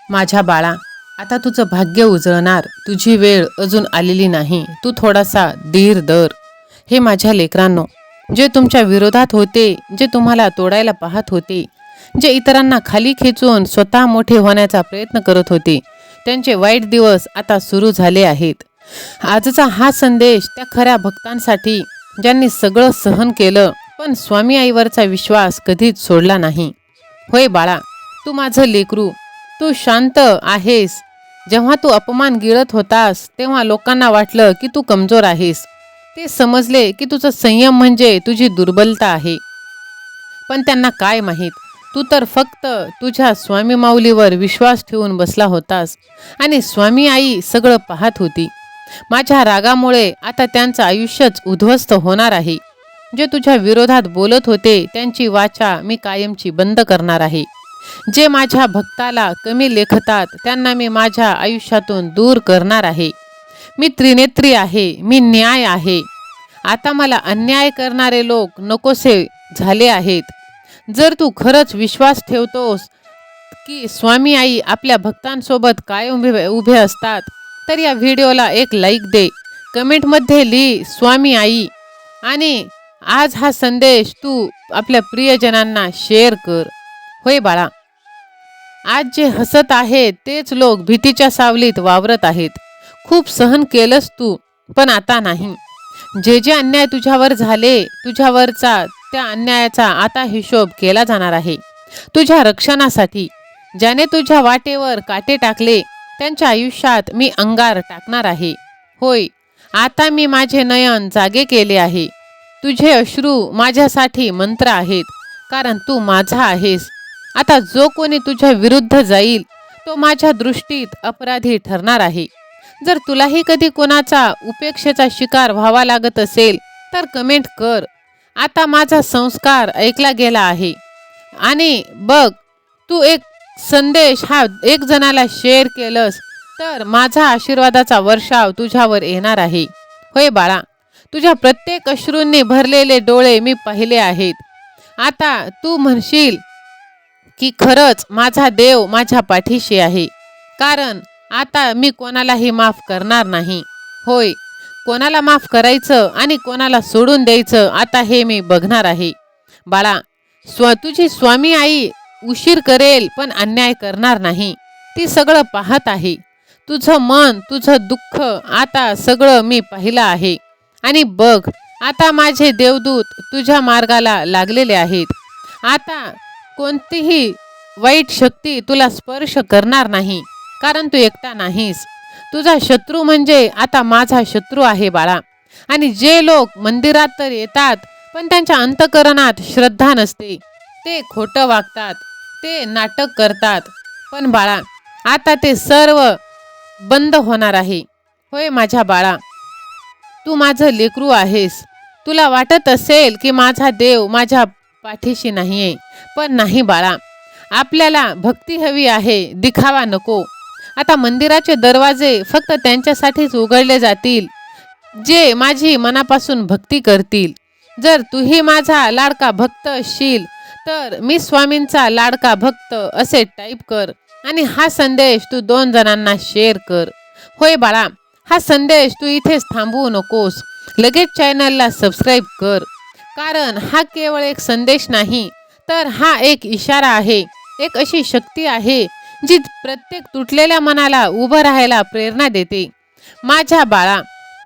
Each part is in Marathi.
माझ्या बाळा, आता तुझं भाग्य उजळणार. तुझी वेळ अजून आलेली नाही. तू थोडासा धीर धर. हे माझ्या लेकरांनो, जे तुमच्या विरोधात होते, जे तुम्हाला तोडायला पाहत होते, जे इतरांना खाली खेचून स्वतः मोठे होण्याचा प्रयत्न करत होते, त्यांचे वाईट दिवस आता सुरू झाले आहेत. आजचा हा संदेश त्या खऱ्या भक्तांसाठी, ज्यांनी सगळं सहन केलं पण स्वामी आईवरचा विश्वास कधीच सोडला नाही. होय बाळा, तू माझं लेकरू, तू शांत आहेस. जेव्हा तू अपमान गिळत होतास तेव्हा लोकांना वाटलं की तू कमजोर आहेस. ते समजले की तुझं संयम म्हणजे तुझी दुर्बलता आहे. पण त्यांना काय माहीत, तू तर फक्त तुझ्या स्वामी माऊलीवर विश्वास ठेवून बसला होतास आणि स्वामी आई सगळं पाहत होती. माझ्या रागामुळे आता त्यांचं आयुष्यच उद्ध्वस्त होणार आहे. जे तुझ्या विरोधात बोलत होते त्यांची वाचा मी कायमची बंद करणार आहे. जे माझ्या भक्ताला कमी लेखतात त्यांना मी माझ्या आयुष्यातून दूर करणार आहे. मी त्रिनेत्री आहे, मी न्याय आहे. आता मला अन्याय करणारे लोक नकोसे झाले आहेत. जर तू खरंच विश्वास ठेवतोस की स्वामी आई आपल्या भक्तांसोबत कायम उभे असतात, तर या व्हिडिओला एक लाईक दे. कमेंटमध्ये लिही स्वामी आई, आणि आज हा संदेश तू आपल्या प्रियजनांना शेअर कर. होय बाळा, आज जे हसत आहेत तेच लोक भीतीच्या सावलीत वावरत आहेत. खूप सहन केलंस तू, पण आता नाही. जे जे अन्याय तुझ्यावर झाले, तुझ्यावरचा त्या अन्यायाचा आता हिशोब केला जाणार आहे. तुझ्या रक्षणासाठी ज्याने तुझ्या वाटेवर काटे टाकले त्यांच्या आयुष्यात मी अंगार टाकणार आहे. होय, आता मी माझे नयन जागे केले आहे. तुझे अश्रू माझ्यासाठी मंत्र आहेत, कारण तू माझा आहेस. आता जो कोणी तुझ्या विरुद्ध जाईल तो माझ्या दृष्टीत अपराधी ठरणार आहे. जर तुलाही कधी कोणाचा उपेक्षेचा शिकार व्हावा लागत असेल तर कमेंट कर. आता माझा संस्कार ऐकला गेला आहे. आणि बघ, तू एक संदेश हा एक जणाला शेअर केलंस तर माझा आशीर्वादाचा वर्षाव तुझ्यावर येणार आहे. होय बाळा, तुझ्या प्रत्येक अश्रूंनी भरलेले डोळे मी पाहिले आहेत. आता तू म्हणशील की खरंच माझा देव माझ्या पाठीशी आहे, कारण आता मी कोणालाही माफ करणार नाही. होय, कोणाला माफ करायचं आणि कोणाला सोडून द्यायचं आता हे मी बघणार आहे. बाळा, तुझी स्वामी आई उशीर करेल पण अन्याय करणार नाही. ती सगळं पाहत आहे. तुझं मन, तुझं दुःख आता सगळं मी पाहिलं आहे. आणि बघ, आता माझे देवदूत तुझ्या मार्गाला लागलेले आहेत. आता कोणतीही वाईट शक्ती तुला स्पर्श करणार नाही, कारण तू एकटा नाहीस. तुझा शत्रू म्हणजे आता माझा शत्रू आहे बाळा. आणि जे लोक मंदिरात तर येतात पण त्यांच्या अंतःकरणात श्रद्धा नसते, ते खोटं वागतात, ते नाटक करतात. पण बाळा, आता ते सर्व बंद होणार आहे. होय माझ्या बाळा, तू माझं लेकरू आहेस. तुला वाटत असेल की माझा देव माझ्या पाठीशी नाहीये, पण नाही बाळा. आपल्याला भक्ती हवी आहे, दिखावा नको. आता मंदिराचे दरवाजे फक्त त्यांच्यासाठीच उघडले जातील जे माझी मनापासून भक्ती करतील. जर तूही माझा लाडका भक्त असशील तर मी स्वामींचा लाडका भक्त असे टाईप कर आणि हा संदेश तू 2 जणांना शेअर कर. होय बाळा, हा संदेश तू इथेच थांबवू नकोस. लगेच चॅनलला सबस्क्राईब कर, कारण हा केवळ एक संदेश नाही, तर हा एक इशारा आहे. एक अशी शक्ती आहे जी प्रत्येक तुटलेल्या मनाला उभं राहायला प्रेरणा देते. माझ्या बाळा,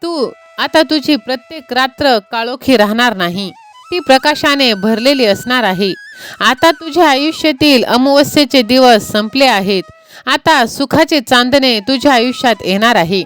तू आता तुझी प्रत्येक रात्र काळोखी राहणार नाही, ती प्रकाशाने भरलेली असणार आहे. आता तुझ्या आयुष्यातील अमावस्येचे दिवस संपले आहेत. आता सुखाचे चांदणे तुझ्या आयुष्यात येणार आहे.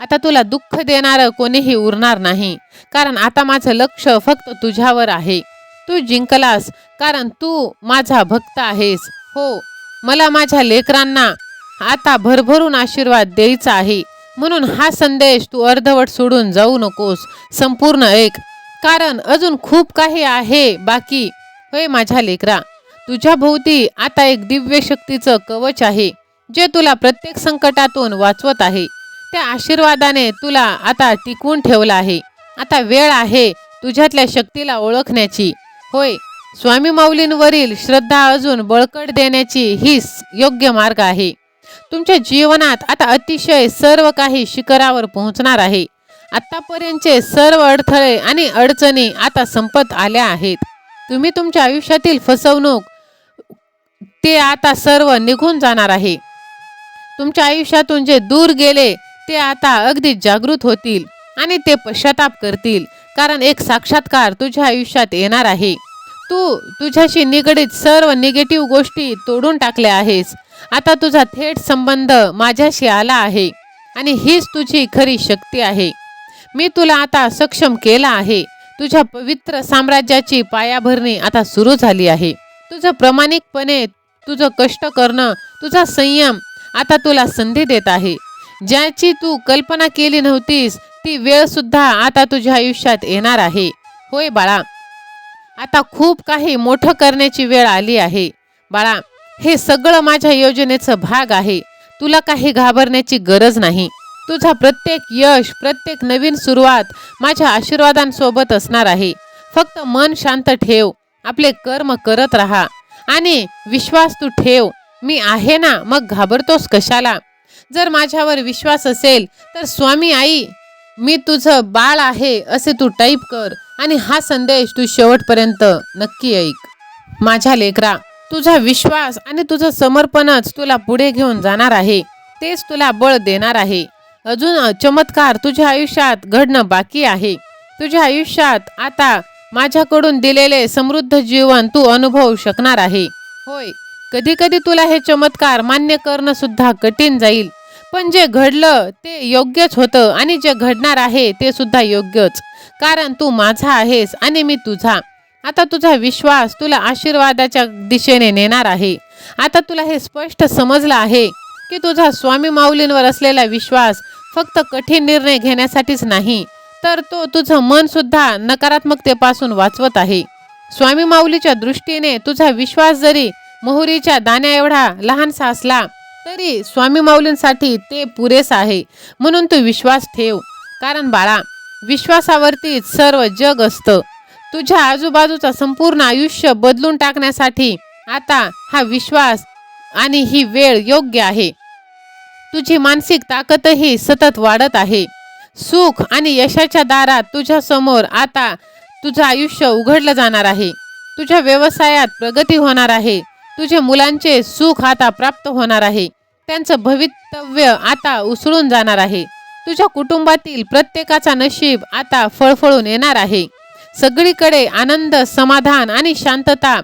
आता तुला दुःख देणारं कोणीही उरणार नाही, कारण आता माझं लक्ष फक्त तुझ्यावर आहे. तू जिंकलास, कारण तू माझा भक्त आहेस. हो, मला माझ्या लेकरांना आता भरभरून आशीर्वाद द्यायचा आहे. म्हणून हा संदेश तू अर्धवट सोडून जाऊ नकोस, संपूर्ण ऐक, कारण अजून खूप काही आहे बाकी. होय माझ्या लेकरा, तुझ्या भोवती आता एक दिव्य शक्तीचं कवच आहे, जे तुला प्रत्येक संकटातून वाचवत आहे. त्या आशीर्वादाने तुला आता टिकवून ठेवलं आहे. आता वेळ आहे तुझ्यातल्या शक्तीला ओळखण्याची. होय, स्वामी माऊलींवरील श्रद्धा अजून बळकट देण्याची ही योग्य मार्ग आहे. तुमच्या जीवनात आता अतिशय सर्व काही शिखरावर पोहोचणार आहे. आतापर्यंतचे सर्व अडथळे आणि अडचणी आता संपत आल्या आहेत. तुम्ही तुमच्या आयुष्यातील फसवणूक ते आता सर्व निघून जाणार आहे. तुमच्या आयुष्यातून जे दूर गेले ते आता अगदी जागृत होतील आणि ते पश्चाताप करतील, कारण एक साक्षात्कार तुझ्या आयुष्यात येणार आहे. तू तुझ्याशी निगडीत सर्व निगेटिव्ह गोष्टी तोडून टाकल्या आहेस. आता तुझा थेट संबंध माझ्याशी आला आहे आणि हीच तुझी खरी शक्ती आहे. मी तुला आता सक्षम केला आहे. तुझ्या पवित्र साम्राज्याची पायाभरणी आता सुरू झाली आहे. तुझं प्रामाणिकपणे, तुझं कष्ट करणं, तुझा संयम आता तुला संधी देत आहे. ज्याची तू कल्पना केली नव्हतीस ती वेळ सुद्धा आता तुझ्या आयुष्यात येणार आहे. होय बाळा, आता खूप काही मोठं करण्याची वेळ आली आहे. बाळा, हे सगळं माझ्या योजनेचा भाग आहे. तुला काही घाबरण्याची गरज नाही. तुझा प्रत्येक यश, प्रत्येक नवीन सुरुवात माझ्या आशीर्वादांसोबत असणार आहे. फक्त मन शांत ठेव, आपले कर्म करत राहा आणि विश्वास तू ठेव. मी आहे ना, मग घाबरतोस कशाला? जर माझ्यावर विश्वास असेल तर स्वामी आई मी तुझं बाळ आहे असे तू टाईप कर आणि हा संदेश तू शेवटपर्यंत नक्की ऐक. माझ्या लेकरा, तुझा विश्वास आणि तुझं समर्पणच तुला पुढे घेऊन जाणार आहे. तेच तुला बळ देणार आहे. अजून चमत्कार तुझ्या आयुष्यात घडणं बाकी आहे. तुझ्या आयुष्यात आता माझ्याकडून दिलेले समृद्ध जीवन तू अनुभवू शकणार आहे. होय, कधी कधी तुला हे चमत्कार मान्य करणं सुद्धा कठीण जाईल, पण जे घडलं ते योग्यच होतं आणि जे घडणार आहे ते सुद्धा योग्यच, कारण तू माझा आहेस आणि मी तुझा. आता तुझा विश्वास तुला आशीर्वादाच्या दिशेने नेणार आहे. आता तुला हे स्पष्ट समजलं आहे की तुझा स्वामी माऊलींवर असलेला विश्वास फक्त कठीण निर्णय घेण्यासाठीच नाही, तर तो तुझं मन सुद्धा नकारात्मकतेपासून वाचवत आहे. स्वामी माऊलीच्या दृष्टीने तुझा विश्वास जरी मोहरीच्या दाण्या एवढा लहानसा असला तरी स्वामी माऊलींसाठी ते पुरेस आहे. म्हणून तू विश्वास ठेव, कारण बाळा, विश्वासावरतीच सर्व जग असतं. तुझ्या आजूबाजूचा संपूर्ण आयुष्य बदलून टाकण्यासाठी आता हा विश्वास आणि ही वेळ योग्य आहे. तुझी मानसिक ताकदही सतत वाढत आहे. सुख आणि यशाच्या दारात तुझ्या समोर आता तुझं आयुष्य उघडलं जाणार आहे. तुझ्या व्यवसायात प्रगती होणार आहे. तुझ्या मुलांचे सुख आता प्राप्त होणार आहे. त्यांचं भवितव्य आता उसळून जाणार आहे. तुझ्या कुटुंबातील प्रत्येकाचा नशीब आता फळफळून येणार आहे. सगळीकडे आनंद, समाधान आणि शांतता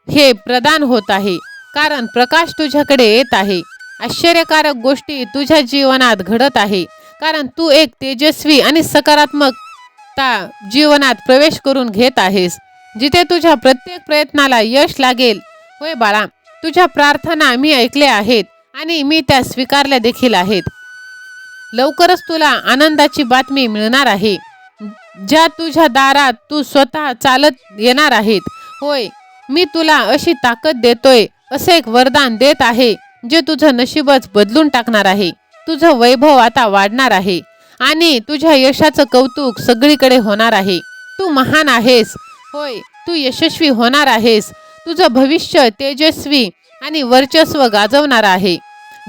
हे प्रदान होत आहे, कारण प्रकाश तुझ्याकडे येत आहे. आश्चर्यकारक गोष्टी तुझ्या जीवनात घडत आहे, कारण तू एक तेजस्वी आणि सकारात्मकता जीवनात प्रवेश करून घेत आहेस, जिथे तुझ्या प्रत्येक प्रयत्नाला यश लागेल. होय बाळा, तुझ्या प्रार्थना मी ऐकल्या आहेत आणि मी त्या स्वीकारल्या देखील आहेत. लवकरच तुला आनंदाची बातमी मिळणार आहे, ज्या तुझ्या दारात तू स्वतः चालत येणार आहेत. होय, मी तुला अशी ताकद देतोय, असे एक वरदान देत आहे जे तुझं नशीबच बदलून टाकणार आहे. तुझं वैभव आता वाढणार आहे आणि तुझ्या यशाचं कौतुक सगळीकडे होणार आहे. तू महान आहेस. होय, तू यशस्वी होणार आहेस. तुझं भविष्य तेजस्वी आणि वर्चस्व गाजवणार आहे.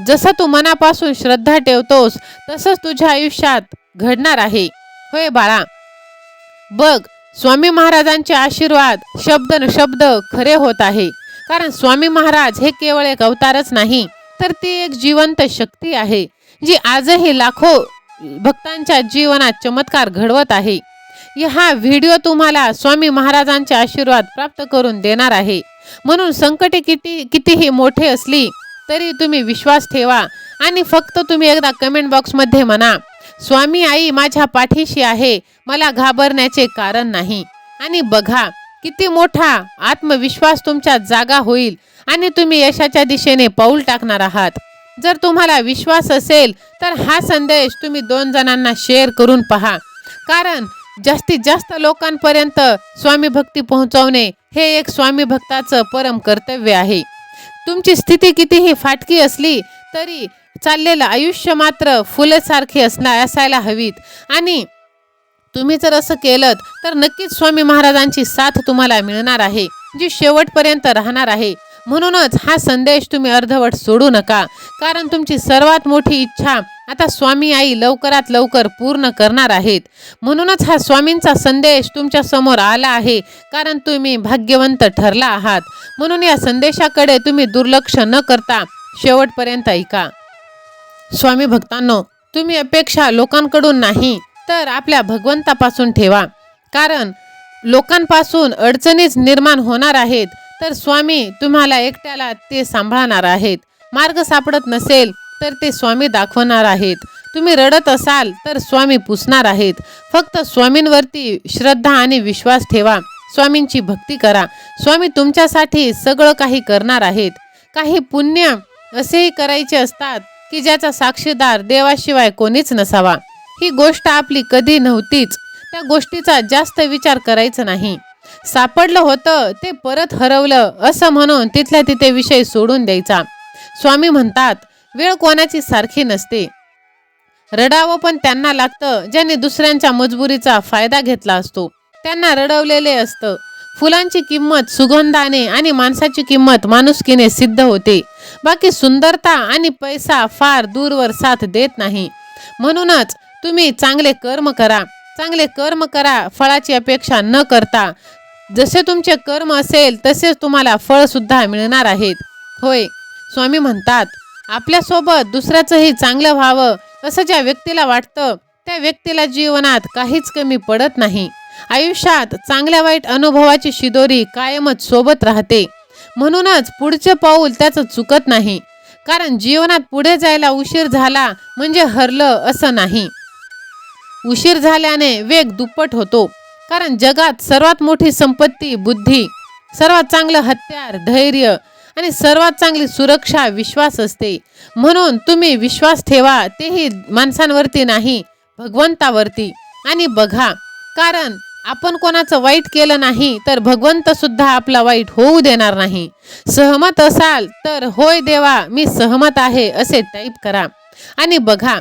जसं तू मनापासून श्रद्धा ठेवतोस तसंच तुझ्या आयुष्यात घडणार आहे. होय बाळा, बघ, स्वामी महाराजांचे आशीर्वाद शब्द न शब्द खरे होत आहे, कारण स्वामी महाराज हे केवळ एक अवतारच नाही, तर ती एक जिवंत शक्ती आहे जी आजही लाखो भक्तांच्या जीवनात चमत्कार घडवत आहे. हा व्हिडिओ तुम्हाला स्वामी महाराजांचे आशीर्वाद प्राप्त करून देणार आहे. म्हणून संकटे कितीही मोठे असली तरी तुम्ही विश्वास ठेवा आणि फक्त तुम्ही एकदा कमेंट बॉक्समध्ये म्हणा, स्वामी आई माझ्या पाठीशी आहे, मला घाबरण्याचे कारण नाही. आणि बघा किती मोठा आत्मविश्वास तुमच्यात जागा होईल आणि तुम्ही यशाच्या दिशेने पाऊल टाकणार आहात. जर तुम्हाला विश्वास असेल तर हा संदेश तुम्ही 2 जणांना शेअर करून पहा, कारण जास्तीत जास्त लोकांपर्यंत स्वामी भक्ती पोहोचवणे हे एक स्वामी भक्ताचं परम कर्तव्य आहे. तुमची स्थिती कितीही फाटकी असली तरी चाललेलं आयुष्य मात्र फुलासारखे असायला हवीत. आणि तुम्ही जर असं केलं तर नक्कीच स्वामी महाराजांची साथ तुम्हाला मिळणार आहे. जी शेवटपर्यंत राहणार आहे. म्हणूनच हा संदेश तुम्ही अर्धवट सोडू नका, कारण तुमची सर्वात मोठी इच्छा आता स्वामी आई लवकरात लवकर पूर्ण करणार आहेत. म्हणूनच हा स्वामींचा संदेश तुमच्या समोर आला आहे, कारण तुम्ही भाग्यवंत ठरला आहात. म्हणून या संदेशाकडे तुम्ही दुर्लक्ष न करता शेवटपर्यंत ऐका. स्वामी भक्तांनो, तुम्ही अपेक्षा लोकांकडून नाही तर आपल्या भगवंतापासून ठेवा, कारण लोकांपासून अडचणीच निर्माण होणार आहेत तर स्वामी तुम्हाला एकट्याला ते सांभाळणार आहेत. मार्ग सापडत नसेल तर ते स्वामी दाखवणार आहेत. तुम्ही रडत असाल तर स्वामी पुसणार आहेत. फक्त स्वामींवरती श्रद्धा आणि विश्वास ठेवा. स्वामींची भक्ती करा. स्वामी तुमच्यासाठी सगळं काही करणार आहेत. काही पुण्य असेही करायचे असतात की ज्याचा साक्षीदार देवाशिवाय कोणीच नसावा. ही गोष्ट आपली कधी नव्हतीच. त्या गोष्टीचा जास्त विचार करायचा नाही. सापडलं होतं ते परत हरवलं असं म्हणून तिथल्या तिथे विषय सोडून द्यायचा. स्वामी म्हणतात, वेळ कोणाची सारखी नसते. रडावं पण त्यांना लागतं ज्यांनी दुसऱ्यांच्या मजबुरीचा फायदा घेतला असतो. त्यांना रडवलेले असतं. फुलांची किंमत सुगंधाने आणि माणसाची किंमत माणुसकीने सिद्ध होते. बाकी सुंदरता आणि पैसा फार दूरवर साथ देत नाही. म्हणूनच तुम्ही चांगले कर्म करा. चांगले कर्म करा, फळाची अपेक्षा न करता. जसे तुमचे कर्म असेल तसेच तुम्हाला फळ सुद्धा मिळणार आहेत. होय, स्वामी म्हणतात, आपल्यासोबत दुसऱ्याचंही चांगलं व्हावं असं ज्या व्यक्तीला वाटतं त्या व्यक्तीला जीवनात काहीच कमी पडत नाही. आयुष्यात चांगल्या वाईट अनुभवाची शिदोरी कायमच सोबत राहते. म्हणूनच पुढचं पाऊल त्याचं चुकत नाही, कारण जीवनात पुढे जायला उशीर झाला म्हणजे हरलं असं नाही. उशीर झाल्याने वेग दुप्पट होतो, कारण जगात सर्वात मोठी संपत्ती बुद्धी, सर्वात चांगलं हत्यार धैर्य आणि सर्वात चांगली सुरक्षा विश्वास असते. म्हणून तुम्ही विश्वास ठेवा, तेही माणसांवरती नाही, भगवंतावरती. आणि बघा, कारण आपण कोणाचं वाईट केलं नाही तर भगवंत सुद्धा आपला वाईट होऊ देणार नाही. सहमत असाल तर होय देवा मी सहमत आहे असे टाईप करा. आणि बघा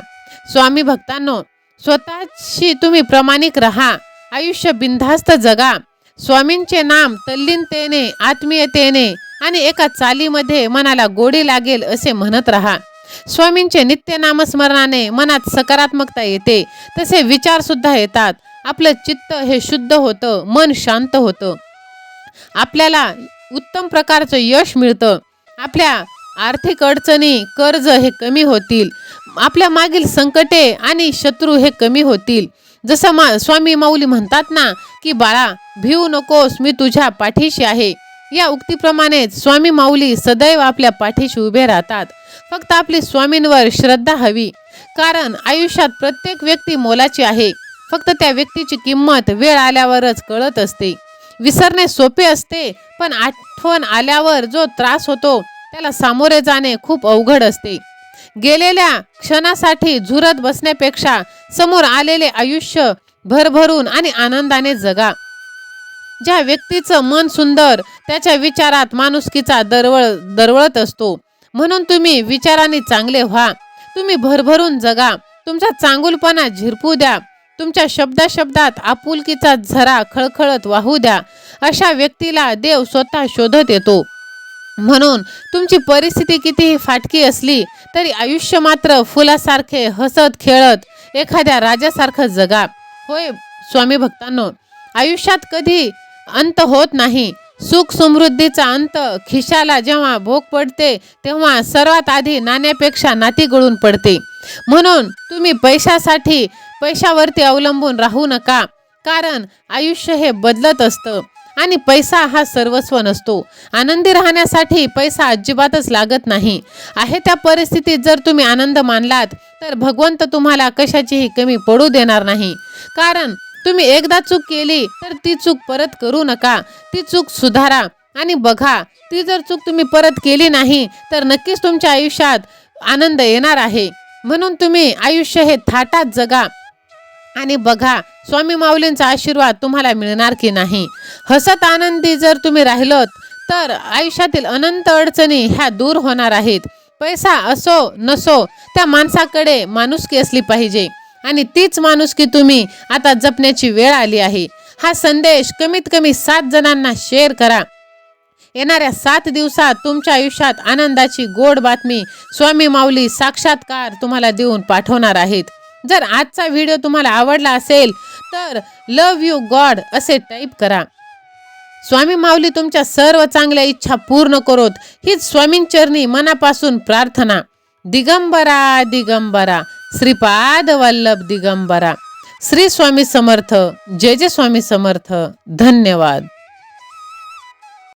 स्वामी भक्तांनो, स्वतःशी तुम्ही प्रामाणिक राहा. आयुष्य बिनधास्त जगा. स्वामींचे नाम तल्लीनतेने आत्मीयतेने आणि एका चालीमध्ये मनाला गोडी लागेल असे म्हणत राहा. स्वामींचे नित्य नामस्मरणाने मनात सकारात्मकता येते, तसे विचार सुद्धा येतात. आपलं चित्त हे शुद्ध होतं, मन शांत होतं. आपल्याला उत्तम प्रकारचं यश मिळतं. आपल्या आर्थिक अडचणी कर्ज हे कमी होतील. आपल्या मागील संकटे आणि शत्रू हे कमी होतील. जसं स्वामी माऊली म्हणतात ना की बाळा भिवू नकोस, मी तुझ्या पाठीशी आहे. या उक्तीप्रमाणेच स्वामी माऊली सदैव आपल्या पाठीशी उभे राहतात. फक्त आपली स्वामींवर श्रद्धा हवी, कारण आयुष्यात प्रत्येक व्यक्ती मोलाची आहे. फक्त त्या व्यक्तीची किंमत वेळ आल्यावरच कळत असते. विसरणे सोपे असते, पण आठवण आल्यावर जो त्रास होतो त्याला सामोरे जाणे खूप अवघड असते. गेलेल्या क्षणासाठी झुरत बसण्यापेक्षा समोर आलेले आयुष्य भरभरून आणि आनंदाने जगा. ज्या व्यक्तीचं मन सुंदर त्याच्या विचारात माणुसकीचा दरवळत असतो. म्हणून तुम्ही विचारांनी चांगले व्हा. तुम्ही भरभरून जगा. तुमचा चांगुलपणा झिरपू द्या. तुमच्या शब्दात आपुलकीचा झरा खळखळत वाहू द्या. अशा व्यक्तीला देव स्वतः शोधत येतो. म्हणून तुमची परिस्थिती कितीही फाटकी असली तरी आयुष्य मात्र फुलासारखे हसत खेळत एखाद्या राजासारखं जगा. होय स्वामी भक्तांनो, आयुष्यात कधी अंत होत नाही. सुख समृद्धीचा अंत खिशाला जेव्हा भोग पडते तेव्हा सर्वात आधी नाण्यापेक्षा नाती गळून पडते. म्हणून तुम्ही पैशावरती अवलंबून राहू नका, कारण आयुष्य हे बदलत असतं आणि पैसा हा सर्वस्व नसतो. आनंदी राहण्यासाठी पैसा अजिबातच लागत नाही. आहे त्या परिस्थितीत जर तुम्ही आनंद मानलात तर भगवंत तुम्हाला कशाचीही कमी पडू देणार नाही. कारण तुम्ही एकदा चूक केली तर ती चूक परत करू नका. ती चूक सुधारा आणि बघा, ती जर चूक तुम्ही परत केली नाही तर नक्कीच तुमच्या आयुष्यात आनंद येणार आहे. म्हणून तुम्ही आयुष्य हे थाटात जगा आणि बघा स्वामी माऊलींचा आशीर्वाद तुम्हाला मिळणार की नाही. हसत आनंदी जर तुम्ही राहिलात तर आयुष्यातील अनंत अडचणी ह्या दूर होणार आहेत. पैसा असो नसो, त्या माणसाकडे माणुसकी असली पाहिजे आणि तीच माणुसकी तुम्ही आता जपण्याची वेळ आली आहे. हा संदेश कमीत कमी 7 जणांना शेअर करा. येणाऱ्या 7 दिवसात तुमच्या आयुष्यात आनंदाची गोड बातमी स्वामी माऊली साक्षात्कार तुम्हाला देऊन पाठवणार आहेत. जर आजचा व्हिडिओ तुम्हाला आवडला असेल तर लव यू गॉड असे टाईप करा. स्वामी माऊली तुमच्या सर्व चांगल्या इच्छा पूर्ण करोत हीच स्वामींचरणी मनापासून प्रार्थना. दिगंबरा दिगंबरा श्रीपाद वल्लभ दिगंबरा. श्री स्वामी समर्थ. जय जय स्वामी समर्थ. धन्यवाद.